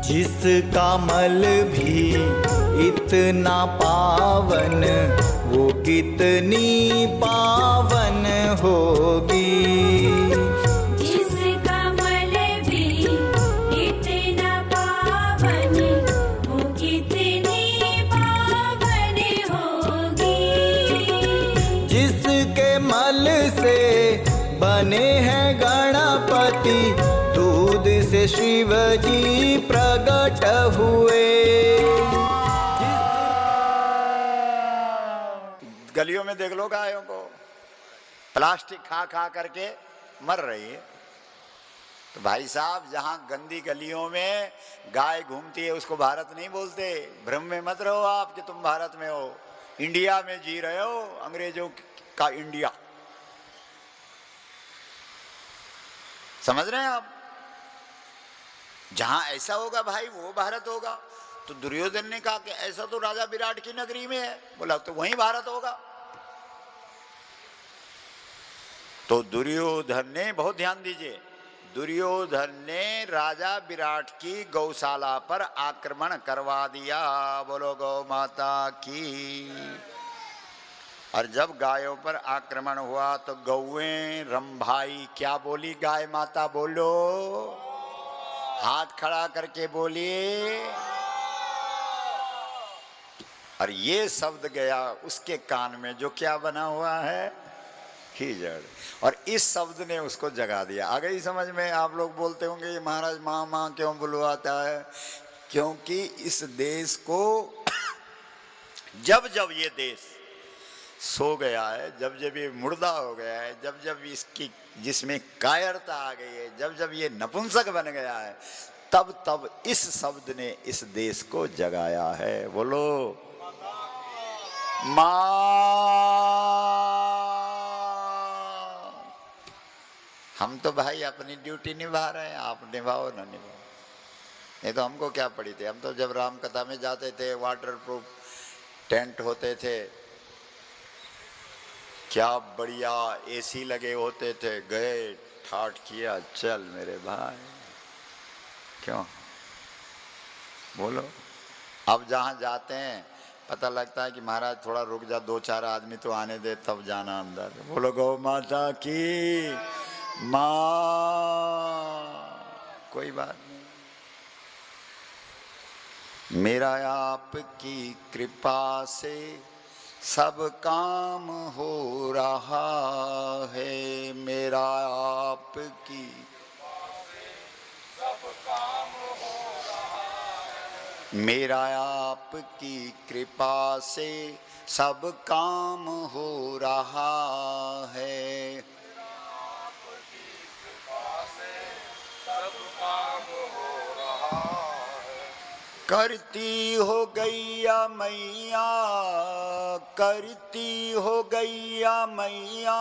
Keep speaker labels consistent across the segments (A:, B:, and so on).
A: जिसका मल भी इतना पावन, वो कितनी पावन होगी।
B: जिसका मल भी इतना पावन, वो कितनी पावन होगी।
A: जिसके मल से बने हैं गणपति, दूध से शिव जी प्रकट हुए।
C: गलियों में देख लो गायों को, प्लास्टिक खा खा करके मर रही है। तो भाई साहब, जहां गंदी गलियों में गाय घूमती है उसको भारत नहीं बोलते। भ्रम में मत रहो आप कि तुम भारत में हो, इंडिया में जी रहे हो, अंग्रेजों का इंडिया। समझ रहे हैं आप? जहां ऐसा होगा भाई वो भारत होगा। तो दुर्योधन ने कहा कि ऐसा तो राजा विराट की नगरी में है, बोला तो वहीं भारत होगा। तो दुर्योधन ने, बहुत ध्यान दीजिए, दुर्योधन ने राजा विराट की गौशाला पर आक्रमण करवा दिया। बोलो गौ माता की। और जब गायों पर आक्रमण हुआ तो गौएं रंभाई क्या बोली? गाय माता बोलो, हाथ खड़ा करके बोलिए। और ये शब्द गया उसके कान में जो क्या बना हुआ है, कीचड़। और इस शब्द ने उसको जगा दिया। आ गई समझ में? आप लोग बोलते होंगे ये महाराज माँ माँ क्यों बुलवाता है? क्योंकि इस देश को जब जब ये देश सो गया है, जब जब ये मुर्दा हो गया है, जब जब इसकी जिसमें कायरता आ गई है, जब जब ये नपुंसक बन गया है, तब तब इस शब्द ने इस देश को जगाया है। बोलो माँ। हम तो भाई अपनी ड्यूटी निभा रहे हैं, आप निभाओ ना निभाओ। नहीं तो हमको क्या पड़ी थी? हम तो जब राम कथा में जाते थे, वाटर प्रूफ टेंट होते थे, क्या बढ़िया एसी लगे होते थे, गए ठाठ किया, चल मेरे भाई। क्यों? बोलो। अब जहाँ जाते हैं पता लगता है कि महाराज थोड़ा रुक जा, 2-4 आदमी तो आने दे तब जाना अंदर। बोलो गौ माता की माँ। कोई बात नहीं, मेरा आपकी कृपा से सब काम हो रहा है। मेरा आपकी सब काम हो रहा है। मेरा आपकी कृपा से सब काम हो रहा है। करती हो गैया मैया, करती हो गैया मैया,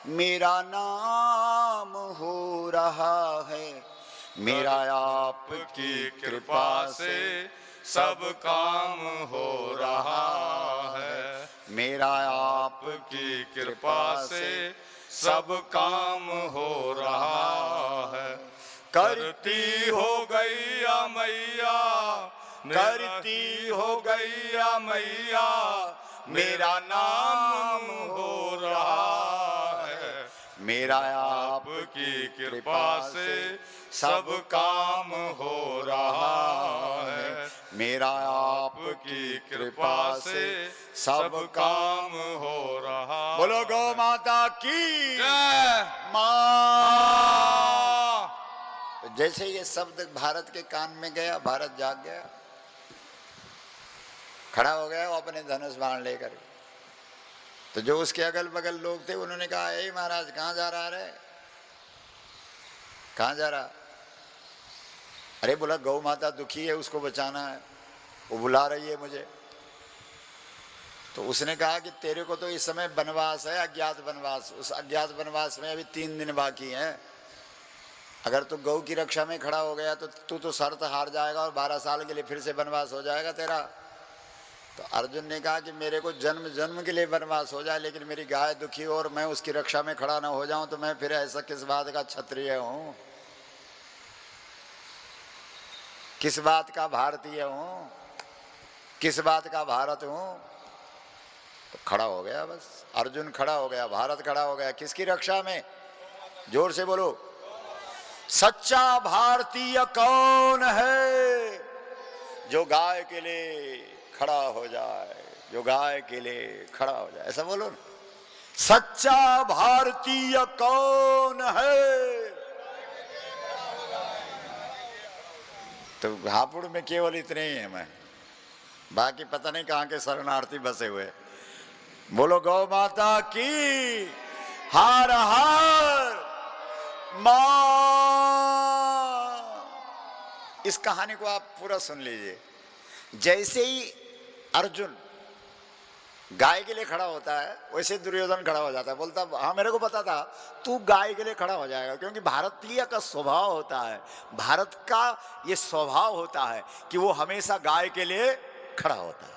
C: मेरा नाम हो रहा है। मेरा आपकी कृपा से सब काम हो रहा है। मेरा आपकी कृपा से सब काम हो रहा है। करती हो गैया मैया, करती हो गैया मैया, मेरा नाम हो रहा है। मेरा आपकी कृपा से सब काम हो रहा है। मेरा आपकी कृपा से सब काम हो रहा। बोलो गौ माता की माँ। जैसे ये शब्द भारत के कान में गया, भारत जाग गया, खड़ा हो गया वो अपने धनुष बाण लेकर। तो जो उसके अगल बगल लोग थे उन्होंने कहा, ए महाराज कहाँ जा रहा है? कहाँ जा रहा? अरे बोला गौ माता दुखी है, उसको बचाना है, वो बुला रही है मुझे। तो उसने कहा कि तेरे को तो इस समय वनवास है, अज्ञात वनवास। उस अज्ञात वनवास में अभी 3 दिन बाकी हैं। अगर तू गौ की रक्षा में खड़ा हो गया तो तू तो शर्त हार जाएगा और 12 साल के लिए फिर से वनवास हो जाएगा तेरा। तो अर्जुन ने कहा कि मेरे को जन्म जन्म के लिए वनवास हो जाए, लेकिन मेरी गाय दुखी हो और मैं उसकी रक्षा में खड़ा ना हो जाऊं तो मैं फिर ऐसा किस बात का क्षत्रिय हूं? किस बात का भारतीय हूं, किस बात का भारत हूं? तो खड़ा हो गया, बस अर्जुन खड़ा हो गया, भारत खड़ा हो गया। किसकी रक्षा में? जोर से बोलो। सच्चा भारतीय कौन है? जो गाय के लिए खड़ा हो जाए, जो गाय के लिए खड़ा हो जाए, ऐसा बोलो ना। सच्चा भारतीय कौन है? तो हापुड़ में केवल इतने ही हैं, मैं बाकी पता नहीं कहां के शरणार्थी बसे हुए। बोलो गौ माता की हर हर मां। इस कहानी को आप पूरा सुन लीजिए। जैसे ही अर्जुन गाय के लिए खड़ा होता है, वैसे दुर्योधन खड़ा हो जाता है। बोलता हाँ मेरे को पता था तू गाय के लिए खड़ा हो जाएगा, क्योंकि भारतीय का स्वभाव होता है, भारत का ये स्वभाव होता है कि वो हमेशा गाय के लिए खड़ा होता है।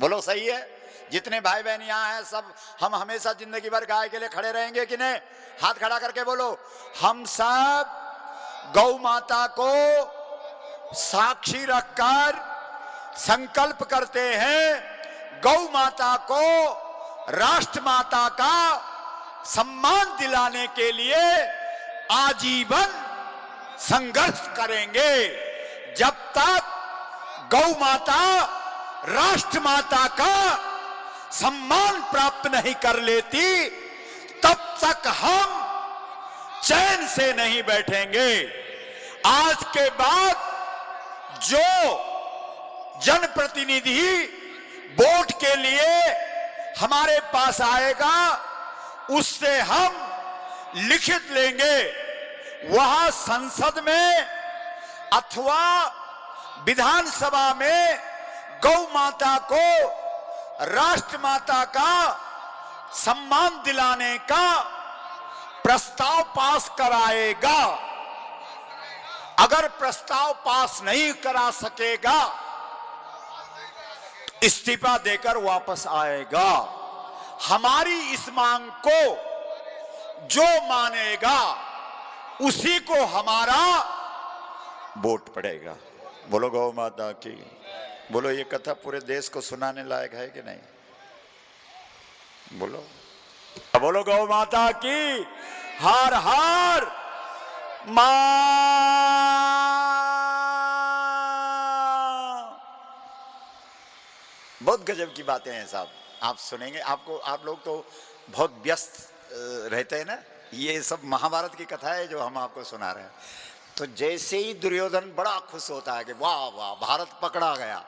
C: बोलो सही है? जितने भाई बहन यहाँ हैं सब हम हमेशा जिंदगी भर गाय के लिए खड़े रहेंगे कि नहीं? हाथ खड़ा करके बोलो। हम सब गौ माता को साक्षी रखकर संकल्प करते हैं, गौ माता को राष्ट्र माता का सम्मान दिलाने के लिए आजीवन संघर्ष करेंगे। जब तक गौ माता राष्ट्र माता का सम्मान प्राप्त नहीं कर लेती, तब तक हम चैन से नहीं बैठेंगे। आज के बाद जो जनप्रतिनिधि वोट के लिए हमारे पास आएगा, उससे हम लिखित लेंगे, वहां संसद में अथवा विधानसभा में गौ माता को राष्ट्र माता का सम्मान दिलाने का प्रस्ताव पास कराएगा। अगर प्रस्ताव पास नहीं करा सकेगा, इस्तीफा देकर वापस आएगा। हमारी इस मांग को जो मानेगा उसी को हमारा वोट पड़ेगा। बोलो गौ माता की। बोलो ये कथा पूरे देश को सुनाने लायक है कि नहीं? बोलो बोलो गौ माता की हर हर मां। बहुत गजब की बातें हैं साहब, आप सुनेंगे। आपको आप लोग तो बहुत व्यस्त रहते हैं ना, ये सब महाभारत की कथा है जो हम आपको सुना रहे हैं। तो जैसे ही दुर्योधन बड़ा खुश होता है कि वाह वाह भारत पकड़ा गया,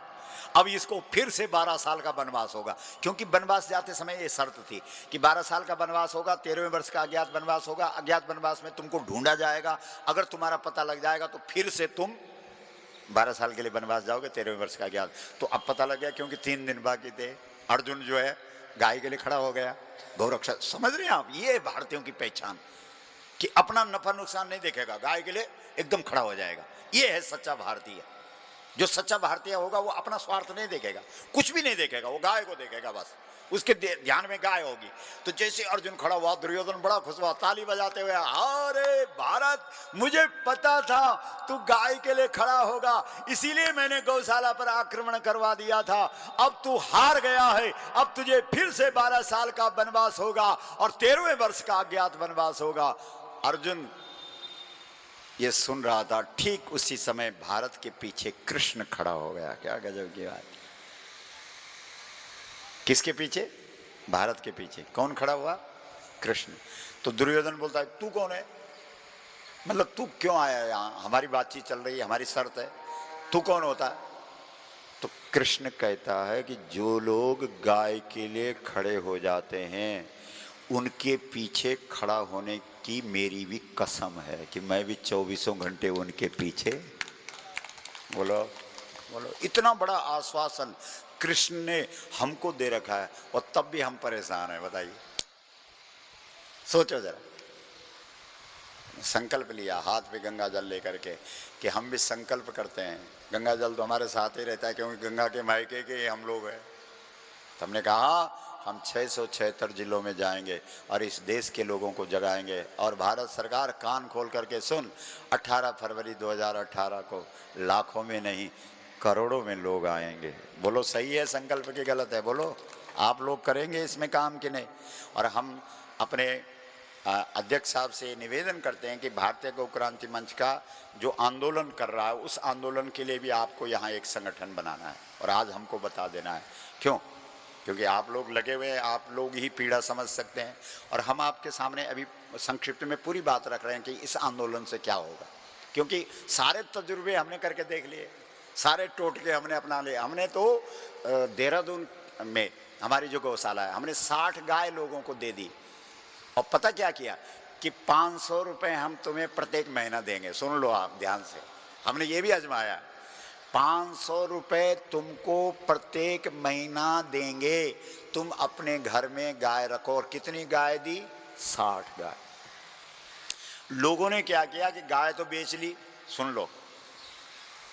C: अब इसको फिर से 12 साल का वनवास होगा। क्योंकि वनवास जाते समय ये शर्त थी कि 12 साल का वनवास होगा, 13वें वर्ष का अज्ञात वनवास होगा। अज्ञात वनवास में तुमको ढूंढा जाएगा, अगर तुम्हारा पता लग जाएगा तो फिर से तुम 12 साल के लिए वनवास जाओगे, 13वें वर्ष का अज्ञात। तो अब पता लग गया, क्योंकि 3 दिन बाकी थे। अर्जुन जो है गाय के लिए खड़ा हो गया, गौरक्षा। समझ रहे हैं आप? ये भारतीयों की पहचान कि अपना नफा नुकसान नहीं देखेगा, गाय के लिए एकदम खड़ा हो जाएगा। ये है सच्चा भारतीय। जो सच्चा भारतीय होगा वो अपना स्वार्थ नहीं देखेगा, कुछ भी नहीं देखेगा, वो गाय को देखेगा, बस उसके ध्यान में गाय होगी। तो जैसे अर्जुन खड़ा हुआ, दुर्योधन बड़ा खुश हुआ, ताली बजाते हुए, अरे भारत, मुझे पता था तू गाय के लिए खड़ा होगा, इसीलिए मैंने गौशाला पर आक्रमण करवा दिया था। अब तू हार गया है, अब तुझे फिर से 12 साल का वनवास होगा और 13वें वर्ष का अज्ञात वनवास होगा। अर्जुन ये सुन रहा था, ठीक उसी समय भारत के पीछे कृष्ण खड़ा हो गया। क्या गजब की बात! किसके पीछे? भारत के पीछे। कौन खड़ा हुआ? कृष्ण। तो दुर्योधन बोलता है तू कौन है? मतलब तू क्यों आया यहाँ? हमारी बातचीत चल रही है, हमारी शर्त है, तू कौन होता है? तो कृष्ण कहता है कि जो लोग गाय के लिए खड़े हो जाते हैं उनके पीछे खड़ा होने की मेरी भी कसम है कि मैं भी 24 घंटे उनके पीछे। बोलो बोलो। इतना बड़ा आश्वासन कृष्ण ने हमको दे रखा है और तब भी हम परेशान हैं। बताइए, सोचो जरा। संकल्प लिया हाथ पे गंगा जल लेकर के कि हम भी संकल्प करते हैं। गंगा जल तो हमारे साथ ही रहता है, क्योंकि गंगा के मायके के हम लोग हैं। तो हमने कहा हम 676 जिलों में जाएंगे और इस देश के लोगों को जगाएंगे। और भारत सरकार कान खोल करके सुन, 18 फरवरी 2018 को लाखों में नहीं करोड़ों में लोग आएंगे। बोलो सही है संकल्प की गलत है? बोलो आप लोग करेंगे इसमें काम कि नहीं? और हम अपने अध्यक्ष साहब से निवेदन करते हैं कि भारतीय गौ क्रांति मंच का जो आंदोलन कर रहा है उस आंदोलन के लिए भी आपको यहाँ एक संगठन बनाना है और आज हमको बता देना है। क्यों? क्योंकि आप लोग लगे हुए हैं, आप लोग ही पीड़ा समझ सकते हैं। और हम आपके सामने अभी संक्षिप्त में पूरी बात रख रहे हैं कि इस आंदोलन से क्या होगा, क्योंकि सारे तजुर्बे हमने करके देख लिए, सारे टोटके हमने अपना लिए। हमने तो देहरादून में हमारी जो गौशाला है, हमने 60 गाय लोगों को दे दी और पता क्या किया कि 500 रुपये हम तुम्हें प्रत्येक महीना देंगे। सुन लो आप ध्यान से, हमने ये भी आजमाया, 500 रुपये तुमको प्रत्येक महीना देंगे, तुम अपने घर में गाय रखो। और कितनी गाय दी? 60 गाय। लोगों ने क्या किया कि गाय तो बेच ली, सुन लो,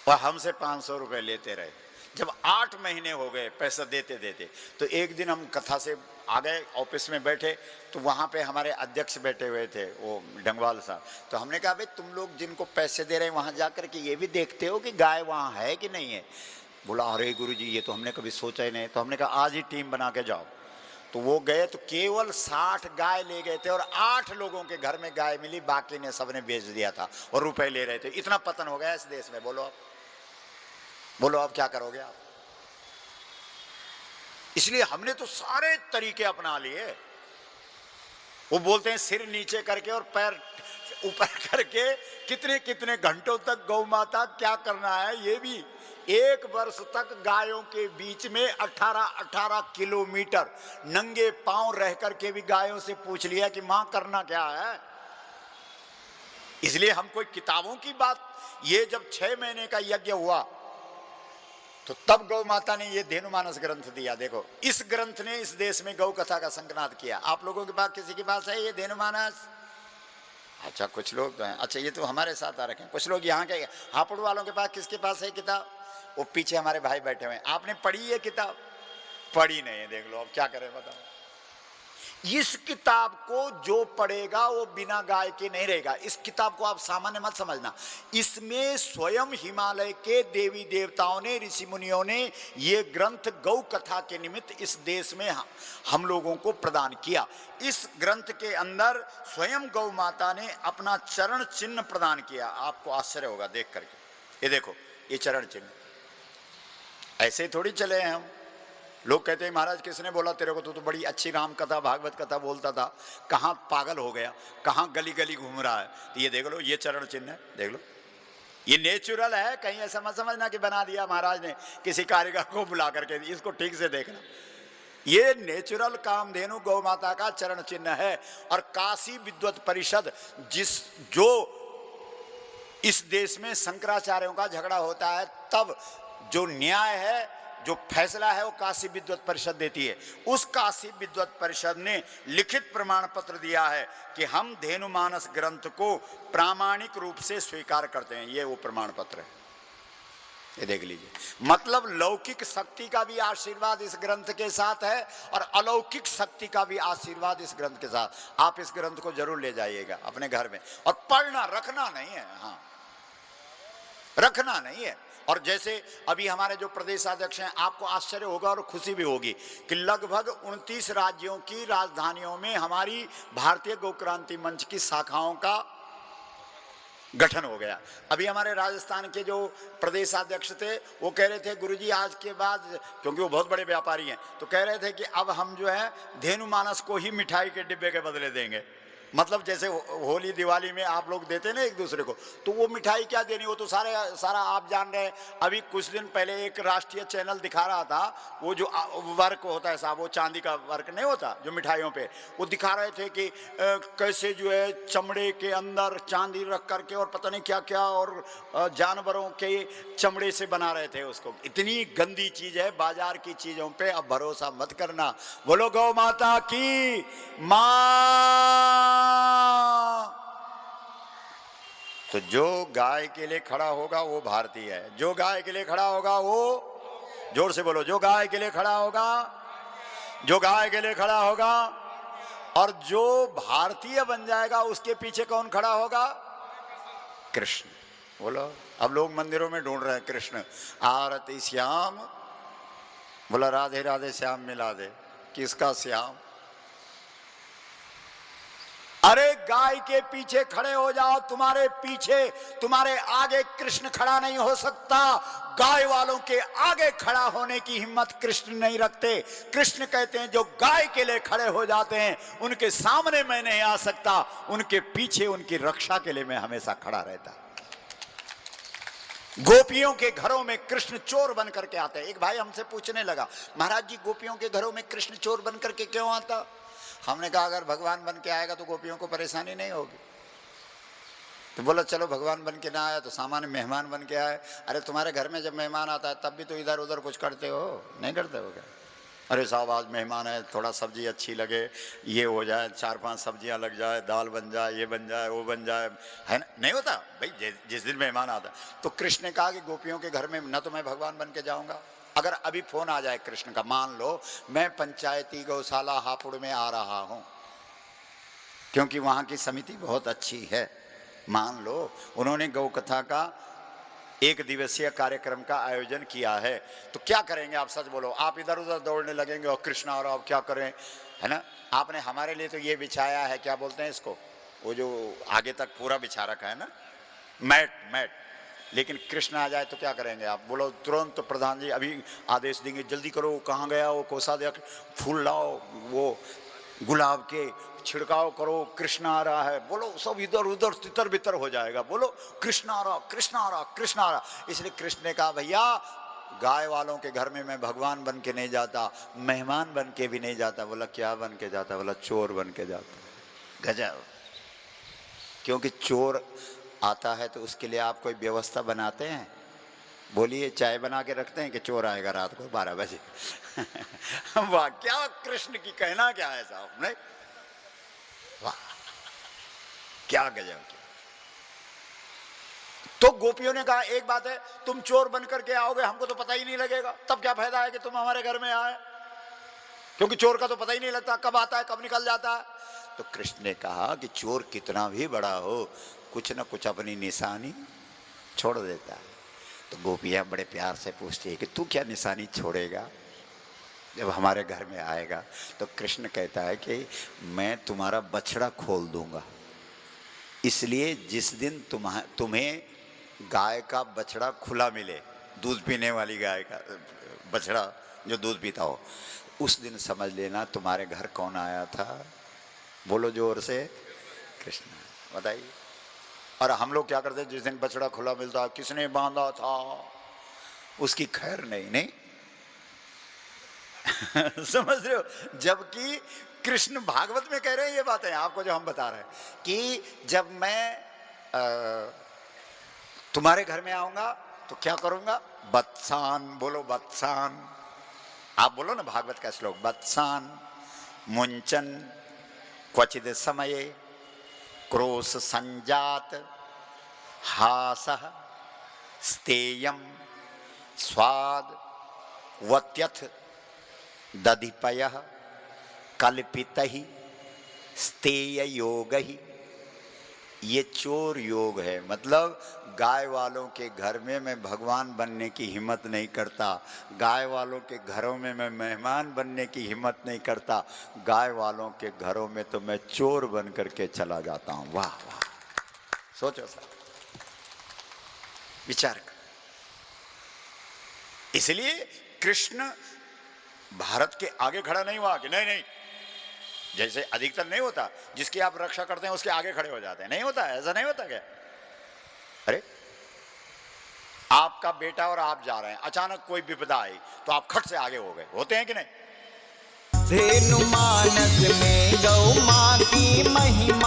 C: और हमसे 500 रुपये लेते रहे। जब 8 महीने हो गए पैसा देते देते, तो एक दिन हम कथा से आ गए, ऑफिस में बैठे, तो वहाँ पे हमारे अध्यक्ष बैठे हुए थे, वो डंगवाल साहब। तो हमने कहा भाई तुम लोग जिनको पैसे दे रहे हैं वहाँ जा कर के ये भी देखते हो कि गाय वहाँ है कि नहीं है? बोला अरे गुरुजी ये तो हमने कभी सोचा ही नहीं। तो हमने कहा आज ही टीम बना के जाओ। तो वो गए तो केवल 60 गाय ले गए थे और 8 लोगों के घर में गाय मिली, बाकी ने सबने बेच दिया था और रुपए ले रहे थे। इतना पतन हो गया इस देश में। बोलो अब क्या करोगे आप? इसलिए हमने तो सारे तरीके अपना लिए। वो बोलते हैं सिर नीचे करके और पैर ऊपर करके कितने कितने घंटों तक गौ माता क्या करना है, ये भी 1 वर्ष तक गायों के बीच में 18 किलोमीटर नंगे पांव रह करके भी गायों से पूछ लिया कि मां करना क्या है। इसलिए हम कोई किताबों की बात, ये जब 6 महीने का यज्ञ हुआ तो तब गौ माता ने ये धेनुमानस ग्रंथ दिया। देखो इस ग्रंथ ने इस देश में गौ कथा का संकनाद किया। आप लोगों के पास किसी के पास है ये धेनुमानस? अच्छा कुछ लोग तो हैं। अच्छा ये तो हमारे साथ आ रखे हैं। कुछ लोग यहाँ के हापुड़ वालों के पास, किसके पास है किताब? वो पीछे हमारे भाई बैठे हुए हैं। आपने पढ़ी है किताब? पढ़ी नहीं है। देख लो अब क्या करें बताओ। इस किताब को जो पढ़ेगा वो बिना गाय के नहीं रहेगा। इस किताब को आप सामान्य मत समझना। इसमें स्वयं हिमालय के देवी देवताओं ने, ऋषि मुनियों ने ये ग्रंथ गौ कथा के निमित्त इस देश में हम लोगों को प्रदान किया। इस ग्रंथ के अंदर स्वयं गौ माता ने अपना चरण चिन्ह प्रदान किया। आपको आश्चर्य होगा देख करके। ये देखो ये चरण चिन्ह, ऐसे थोड़ी चले हैं हम। लोग कहते हैं महाराज किसने बोला तेरे को, तो बड़ी अच्छी राम कथा भागवत कथा बोलता था, कहाँ पागल हो गया, कहाँ गली गली घूम रहा है। तो ये देख लो ये चरण चिन्ह है, देख लो ये नेचुरल है। कहीं ऐसा मत समझना कि बना दिया महाराज ने किसी कारीगर को बुला करके। इसको ठीक से देखना, ये नेचुरल कामधेनु गौ माता का चरण चिन्ह है। और काशी विद्वत परिषद जो इस देश में शंकराचार्यों का झगड़ा होता है, तब जो न्याय है, जो फैसला है, वो काशी विद्वत परिषद देती है। उस काशी विद्वत परिषद ने लिखित प्रमाण पत्र दिया है कि हम धेनुमानस ग्रंथ को प्रामाणिक रूप से स्वीकार करते हैं। ये वो प्रमाण पत्र है, ये देख लीजिए। मतलब लौकिक शक्ति का भी आशीर्वाद इस ग्रंथ के साथ है और अलौकिक शक्ति का भी आशीर्वाद इस ग्रंथ के साथ। आप इस ग्रंथ को जरूर ले जाइएगा अपने घर में और पढ़ना, रखना नहीं है। हाँ रखना नहीं है। और जैसे अभी हमारे जो प्रदेशाध्यक्ष हैं, आपको आश्चर्य होगा और खुशी भी होगी कि लगभग 29 राज्यों की राजधानियों में हमारी भारतीय गौ क्रांति मंच की शाखाओं का गठन हो गया। अभी हमारे राजस्थान के जो प्रदेशाध्यक्ष थे वो कह रहे थे गुरुजी आज के बाद, क्योंकि वो बहुत बड़े व्यापारी हैं, तो कह रहे थे कि अब हम जो है धेनुमानस को ही मिठाई के डिब्बे के बदले देंगे। मतलब जैसे होली दिवाली में आप लोग देते ना एक दूसरे को, तो वो मिठाई क्या देनी, वो तो सारा आप जान रहे हैं। अभी कुछ दिन पहले एक राष्ट्रीय चैनल दिखा रहा था, वो जो वर्क होता है साहब, वो चांदी का वर्क नहीं होता जो मिठाइयों पे, वो दिखा रहे थे कि कैसे जो है चमड़े के अंदर चांदी रख करके और पता नहीं क्या क्या और जानवरों के चमड़े से बना रहे थे उसको। इतनी गंदी चीज है। बाजार की चीजों पे अब भरोसा मत करना। बोलो गौ माता की मां। तो जो गाय के लिए खड़ा होगा वो भारतीय है। जो गाय के लिए खड़ा होगा वो, जोर से बोलो, जो गाय के लिए खड़ा होगा, जो गाय के लिए खड़ा होगा, और जो भारतीय बन जाएगा उसके पीछे कौन खड़ा होगा? कृष्ण। बोलो, अब लोग मंदिरों में ढूंढ रहे हैं कृष्ण, आरती श्याम, बोला राधे राधे श्याम मिला दे। किसका श्याम? अरे गाय के पीछे खड़े हो जाओ, तुम्हारे पीछे तुम्हारे आगे कृष्ण खड़ा नहीं हो सकता। गाय वालों के आगे खड़ा होने की हिम्मत कृष्ण नहीं रखते। कृष्ण कहते हैं जो गाय के लिए खड़े हो जाते हैं उनके सामने मैं नहीं आ सकता, उनके पीछे उनकी रक्षा के लिए मैं हमेशा खड़ा रहता। गोपियों के घरों में कृष्ण चोर बन करके आते हैं। एक भाई हमसे पूछने लगा, महाराज जी गोपियों के घरों में कृष्ण चोर बन करके क्यों आता? हमने कहा अगर भगवान बन के आएगा तो गोपियों को परेशानी नहीं होगी। तो बोला चलो भगवान बन के ना आया तो सामान्य मेहमान बन के आए। अरे तुम्हारे घर में जब मेहमान आता है तब भी तो इधर उधर कुछ करते हो, नहीं करते हो क्या? अरे साहब आज मेहमान है, थोड़ा सब्जी अच्छी लगे, ये हो जाए, 4-5 सब्जियां लग जाए, दाल बन जाए, ये बन जाए, वो बन जाए, है ना? नहीं होता भाई जिस दिन मेहमान आता। तो कृष्ण ने कहा कि गोपियों के घर में न तो मैं भगवान बन के जाऊंगा। अगर अभी फोन आ जाए कृष्ण का, मान लो मैं पंचायती गौशाला हापुड़ में आ रहा हूं क्योंकि वहां की समिति बहुत अच्छी है, मान लो उन्होंने गौ कथा का 1 दिवसीय कार्यक्रम का आयोजन किया है, तो क्या करेंगे आप? सच बोलो, आप इधर उधर दौड़ने लगेंगे और कृष्ण और आप क्या करें, है ना? आपने हमारे लिए तो ये बिछाया है, क्या बोलते हैं इसको, वो जो आगे तक पूरा बिछा रखा है ना, मैट। लेकिन कृष्ण आ जाए तो क्या करेंगे आप? बोलो तुरंत प्रधान जी अभी आदेश देंगे, जल्दी करो, कहाँ गया वो कोषाध्यक्ष, फूल लाओ, वो गुलाब के छिड़काव करो, कृष्ण आ रहा है। बोलो सब इधर उधर तितर बितर हो जाएगा। बोलो कृष्ण आ रहा, कृष्ण आ रहा, कृष्ण आ रहा। इसलिए कृष्ण ने कहा भैया गाय वालों के घर में मैं भगवान बन के नहीं जाता, मेहमान बन के भी नहीं जाता। बोला क्या बन के जाता? बोला चोर बन के जाता। गजब। क्योंकि चोर आता है तो उसके लिए आप कोई व्यवस्था बनाते हैं? बोलिए चाय बना के रखते हैं कि चोर आएगा रात को 12 बजे? वाह, क्या कृष्ण की कहना क्या है साहब, नहीं? वाह, क्या गजब किया। तो गोपियों ने कहा एक बात है, तुम चोर बन करके आओगे हमको तो पता ही नहीं लगेगा, तब क्या फायदा है कि तुम हमारे घर में आए, क्योंकि चोर का तो पता ही नहीं लगता कब आता है कब निकल जाता है। तो कृष्ण ने कहा कि चोर कितना भी बड़ा हो कुछ न कुछ अपनी निशानी छोड़ देता है। तो गोपियाँ बड़े प्यार से पूछती है कि तू क्या निशानी छोड़ेगा जब हमारे घर में आएगा? तो कृष्ण कहता है कि मैं तुम्हारा बछड़ा खोल दूंगा, इसलिए जिस दिन तुम्हें गाय का बछड़ा खुला मिले, दूध पीने वाली गाय का बछड़ा जो दूध पीता हो, उस दिन समझ लेना तुम्हारे घर कौन आया था। बोलो जोर से, कृष्ण। बताइए। और हम लोग क्या करते हैं, जिस दिन बछड़ा खुला मिलता, किसने बांधा था, उसकी खैर नहीं समझ रहे हो? जबकि कृष्ण भागवत में कह रहे हैं ये बातें, आपको जो हम बता रहे हैं कि जब मैं तुम्हारे घर में आऊंगा तो क्या करूंगा? बत्सान। बोलो बत्सान। आप बोलो ना भागवत का श्लोक, बत्सान मुंचन क्वचिद समये क्रोश संजात हासः स्तेयम स्वाद वत्यथ दधिपयः कल्पितहि स्तेय योगहि। ये चोर योग है, मतलब गाय वालों के घर में मैं भगवान बनने की हिम्मत नहीं करता, गाय वालों के घरों में मैं मेहमान बनने की हिम्मत नहीं करता, गाय वालों के घरों में तो मैं चोर बन करके चला जाता हूं। वाह वाह, सोचो सर, विचार कर। इसलिए कृष्ण भारत के आगे खड़ा नहीं हुआ कि नहीं, जैसे अधिकतर नहीं होता, जिसकी आप रक्षा करते हैं उसके आगे खड़े हो जाते हैं, नहीं होता, ऐसा नहीं होता क्या? अरे आपका बेटा और आप जा रहे हैं, अचानक कोई विपदा आई तो आप खट से आगे हो गए, होते हैं कि नहीं?
A: धेनु मानस में गौ मां की महिमा